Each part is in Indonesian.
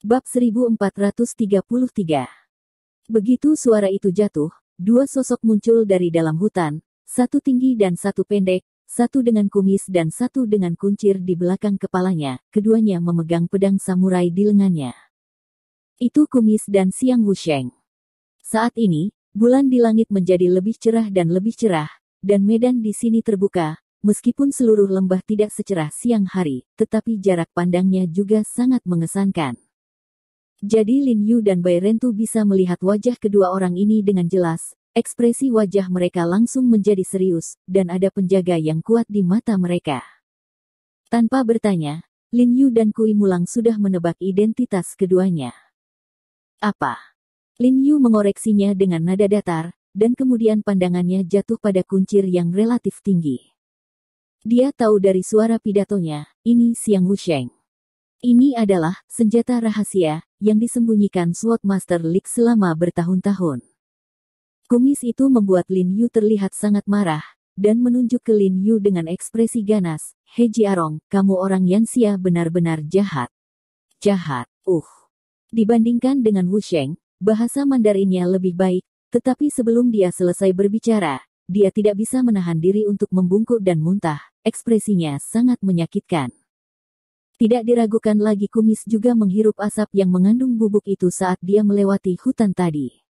Bab 1433. Begitu suara itu jatuh, dua sosok muncul dari dalam hutan, satu tinggi dan satu pendek, satu dengan kumis dan satu dengan kuncir di belakang kepalanya, keduanya memegang pedang samurai di lengannya. Itu Kumis dan Xiang Wusheng. Saat ini, bulan di langit menjadi lebih cerah, dan medan di sini terbuka, meskipun seluruh lembah tidak secerah siang hari, tetapi jarak pandangnya juga sangat mengesankan. Jadi Lin Yu dan Bai Rentu bisa melihat wajah kedua orang ini dengan jelas, ekspresi wajah mereka langsung menjadi serius, dan ada penjaga yang kuat di mata mereka. Tanpa bertanya, Lin Yu dan Kui Mulang sudah menebak identitas keduanya. Apa? Lin Yu mengoreksinya dengan nada datar, dan kemudian pandangannya jatuh pada kuncir yang relatif tinggi. Dia tahu dari suara pidatonya, ini Xiang Wusheng. Ini adalah senjata rahasia yang disembunyikan Swordmaster League selama bertahun-tahun. Kumis itu membuat Lin Yu terlihat sangat marah, dan menunjuk ke Lin Yu dengan ekspresi ganas, "He Jiarong, kamu orang Yanxia benar-benar jahat." Jahat, Dibandingkan dengan Wusheng, bahasa Mandarinnya lebih baik, tetapi sebelum dia selesai berbicara, dia tidak bisa menahan diri untuk membungkuk dan muntah, ekspresinya sangat menyakitkan. Tidak diragukan lagi, Kumis juga menghirup asap yang mengandung bubuk itu saat dia melewati hutan tadi.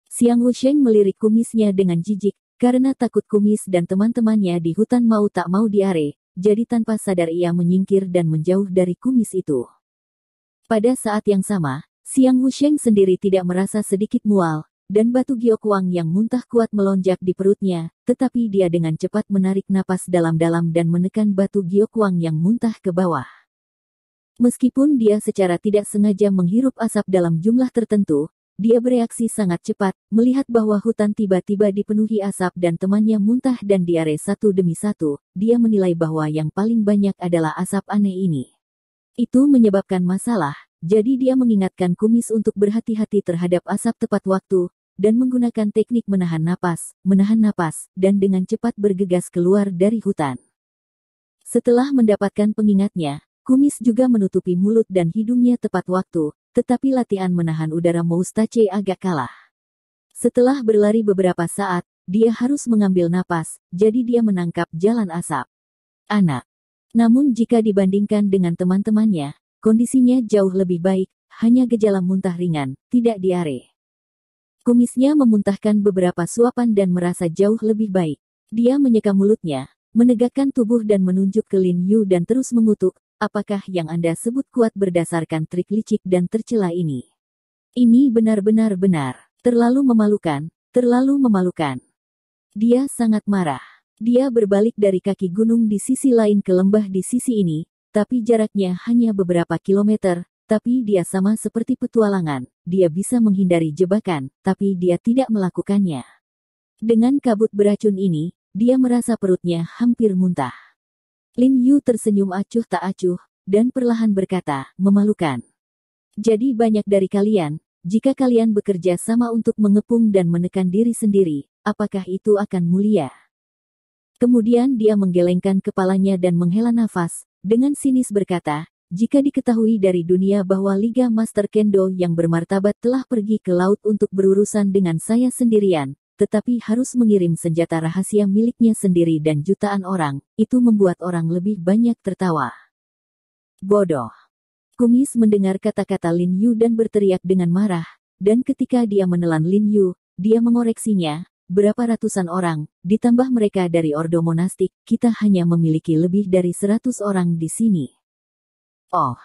Xiang Wusheng melirik kumisnya dengan jijik, karena takut Kumis dan teman-temannya di hutan mau tak mau diare, jadi tanpa sadar ia menyingkir dan menjauh dari Kumis itu. Pada saat yang sama, Xiang Wusheng sendiri tidak merasa sedikit mual, dan batu Giokwang yang muntah kuat melonjak di perutnya, tetapi dia dengan cepat menarik napas dalam-dalam dan menekan batu Giokwang yang muntah ke bawah. Meskipun dia secara tidak sengaja menghirup asap dalam jumlah tertentu, dia bereaksi sangat cepat, melihat bahwa hutan tiba-tiba dipenuhi asap dan temannya muntah dan diare satu demi satu. Dia menilai bahwa yang paling banyak adalah asap aneh ini. Itu menyebabkan masalah, jadi dia mengingatkan Kumis untuk berhati-hati terhadap asap tepat waktu, dan menggunakan teknik menahan napas, dan dengan cepat bergegas keluar dari hutan. Setelah mendapatkan pengingatnya, Kumis juga menutupi mulut dan hidungnya tepat waktu, tetapi latihan menahan udara Moustache agak kalah. Setelah berlari beberapa saat, dia harus mengambil napas, jadi dia menangkap jalan asap. Anak. Namun jika dibandingkan dengan teman-temannya, kondisinya jauh lebih baik, hanya gejala muntah ringan, tidak diare. Kumisnya memuntahkan beberapa suapan dan merasa jauh lebih baik. Dia menyeka mulutnya, menegakkan tubuh dan menunjuk ke Lin Yu dan terus mengutuk, "Apakah yang Anda sebut kuat berdasarkan trik licik dan tercela ini? Ini benar-benar terlalu memalukan, terlalu memalukan." Dia sangat marah. Dia berbalik dari kaki gunung di sisi lain ke lembah di sisi ini, tapi jaraknya hanya beberapa kilometer, tapi dia sama seperti petualangan, dia bisa menghindari jebakan, tapi dia tidak melakukannya. Dengan kabut beracun ini, dia merasa perutnya hampir muntah. Lin Yu tersenyum acuh tak acuh, dan perlahan berkata, "Memalukan. Jadi banyak dari kalian, jika kalian bekerja sama untuk mengepung dan menekan diri sendiri, apakah itu akan mulia?" Kemudian dia menggelengkan kepalanya dan menghela nafas, dengan sinis berkata, "Jika diketahui dari dunia bahwa Liga Master Kendo yang bermartabat telah pergi ke laut untuk berurusan dengan saya sendirian, tetapi harus mengirim senjata rahasia miliknya sendiri dan jutaan orang, itu membuat orang lebih banyak tertawa." Bodoh. Kumis mendengar kata-kata Lin Yu dan berteriak dengan marah, dan ketika dia menelan Lin Yu, dia mengoreksinya, "Berapa ratusan orang, ditambah mereka dari ordo monastik, kita hanya memiliki lebih dari 100 orang di sini." Oh.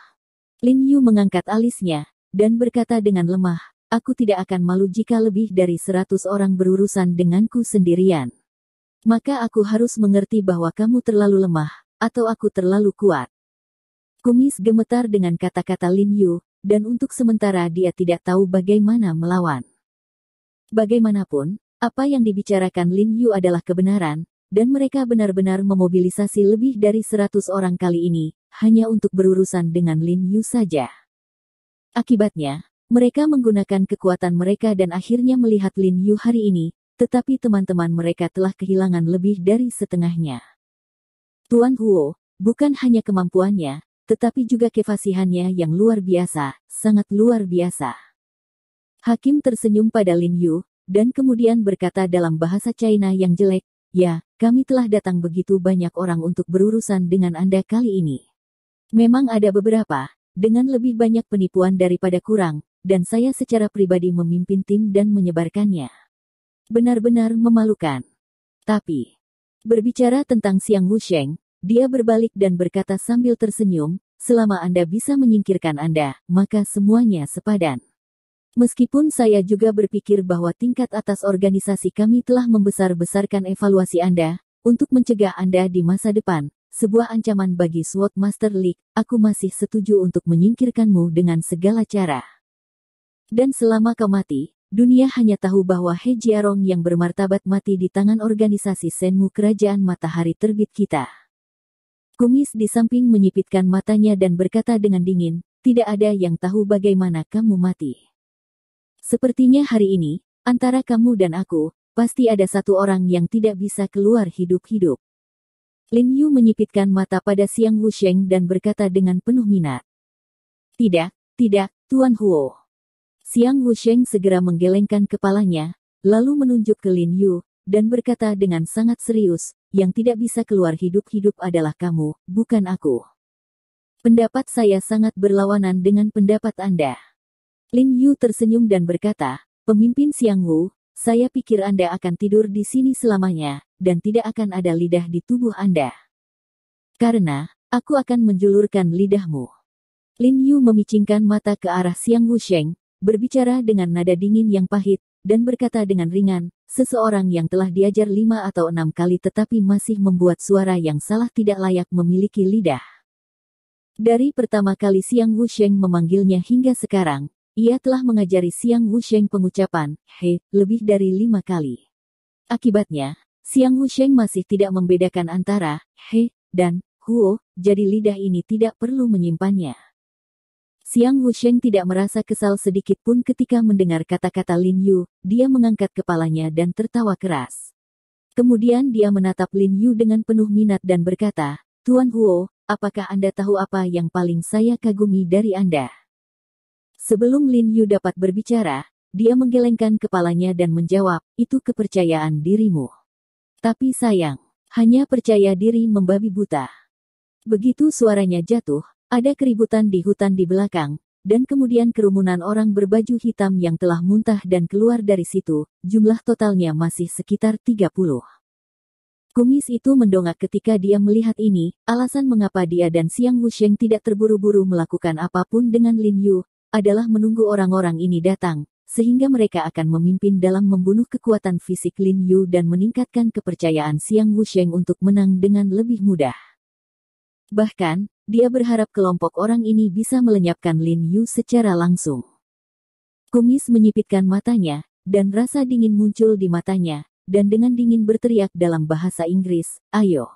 Lin Yu mengangkat alisnya, dan berkata dengan lemah, "Aku tidak akan malu jika lebih dari 100 orang berurusan denganku sendirian. Maka aku harus mengerti bahwa kamu terlalu lemah, atau aku terlalu kuat." Kumis gemetar dengan kata-kata Lin Yu, dan untuk sementara dia tidak tahu bagaimana melawan. Bagaimanapun, apa yang dibicarakan Lin Yu adalah kebenaran, dan mereka benar-benar memobilisasi lebih dari 100 orang kali ini, hanya untuk berurusan dengan Lin Yu saja. Akibatnya, mereka menggunakan kekuatan mereka dan akhirnya melihat Lin Yu hari ini, tetapi teman-teman mereka telah kehilangan lebih dari setengahnya. Tuan Huo, bukan hanya kemampuannya, tetapi juga kefasihannya yang luar biasa, sangat luar biasa. Hakim tersenyum pada Lin Yu, dan kemudian berkata dalam bahasa China yang jelek, "Ya, kami telah datang begitu banyak orang untuk berurusan dengan Anda kali ini. Memang ada beberapa, dengan lebih banyak penipuan daripada kurang, dan saya secara pribadi memimpin tim dan menyebarkannya. Benar-benar memalukan." Tapi, berbicara tentang Xiang Wusheng, dia berbalik dan berkata sambil tersenyum, "Selama Anda bisa menyingkirkan Anda, maka semuanya sepadan. Meskipun saya juga berpikir bahwa tingkat atas organisasi kami telah membesar-besarkan evaluasi Anda, untuk mencegah Anda di masa depan, sebuah ancaman bagi SWOT Master League, aku masih setuju untuk menyingkirkanmu dengan segala cara. Dan selama kau mati, dunia hanya tahu bahwa He Jiarong yang bermartabat mati di tangan organisasi Shenmu Kerajaan Matahari Terbit kita." Kumis di samping menyipitkan matanya dan berkata dengan dingin, "Tidak ada yang tahu bagaimana kamu mati. Sepertinya hari ini, antara kamu dan aku, pasti ada satu orang yang tidak bisa keluar hidup-hidup." Lin Yu menyipitkan mata pada Xiang Wusheng dan berkata dengan penuh minat, "Tidak, tidak, Tuan Huo." Xiang Wusheng segera menggelengkan kepalanya, lalu menunjuk ke Lin Yu, dan berkata dengan sangat serius, "Yang tidak bisa keluar hidup-hidup adalah kamu, bukan aku. Pendapat saya sangat berlawanan dengan pendapat Anda." Lin Yu tersenyum dan berkata, "Pemimpin Xiang Wu, saya pikir Anda akan tidur di sini selamanya, dan tidak akan ada lidah di tubuh Anda. Karena, aku akan menjulurkan lidahmu." Lin Yu memicingkan mata ke arah Xiang Wusheng, berbicara dengan nada dingin yang pahit, dan berkata dengan ringan, "Seseorang yang telah diajar 5 atau 6 kali tetapi masih membuat suara yang salah tidak layak memiliki lidah. Dari pertama kali Xiang Wusheng memanggilnya hingga sekarang, ia telah mengajari Xiang Wusheng pengucapan, he, lebih dari 5 kali. Akibatnya, Xiang Wusheng masih tidak membedakan antara, he, dan, huo, jadi lidah ini tidak perlu menyimpannya." Xiang Wusheng tidak merasa kesal sedikit pun ketika mendengar kata-kata Lin Yu, dia mengangkat kepalanya dan tertawa keras. Kemudian dia menatap Lin Yu dengan penuh minat dan berkata, "Tuan Huo, apakah Anda tahu apa yang paling saya kagumi dari Anda?" Sebelum Lin Yu dapat berbicara, dia menggelengkan kepalanya dan menjawab, "Itu kepercayaan dirimu. Tapi sayang, hanya percaya diri membabi buta." Begitu suaranya jatuh, ada keributan di hutan di belakang, dan kemudian kerumunan orang berbaju hitam yang telah muntah dan keluar dari situ, jumlah totalnya masih sekitar 30. Kumis itu mendongak ketika dia melihat ini, alasan mengapa dia dan Xiang Wusheng tidak terburu-buru melakukan apapun dengan Lin Yu, adalah menunggu orang-orang ini datang, sehingga mereka akan memimpin dalam membunuh kekuatan fisik Lin Yu dan meningkatkan kepercayaan Xiang Wusheng untuk menang dengan lebih mudah. Bahkan, dia berharap kelompok orang ini bisa melenyapkan Lin Yu secara langsung. Kumis menyipitkan matanya, dan rasa dingin muncul di matanya, dan dengan dingin berteriak dalam bahasa Inggris, "Ayo.